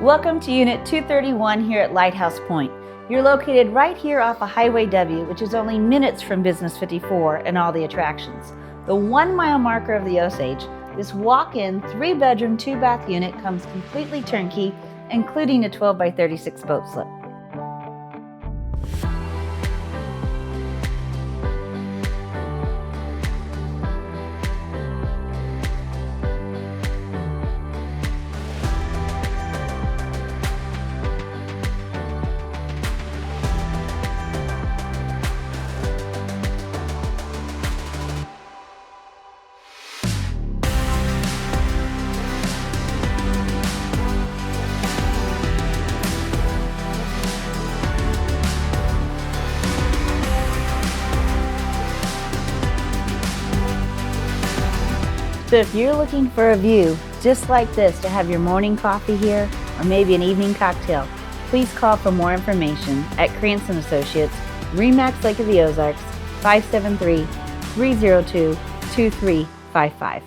Welcome to Unit 231 here at Lighthouse Pointe. You're located right here off of Highway W, which is only minutes from Business 54 and all the attractions. The 1 mile marker of the Osage, this walk-in 3-bedroom, 2-bath unit comes completely turnkey, including a 12 by 36 boat slip. So if you're looking for a view just like this to have your morning coffee here, or maybe an evening cocktail, please call for more information at Krantz & Associates, REMAX Lake of the Ozarks, 573-302-2355.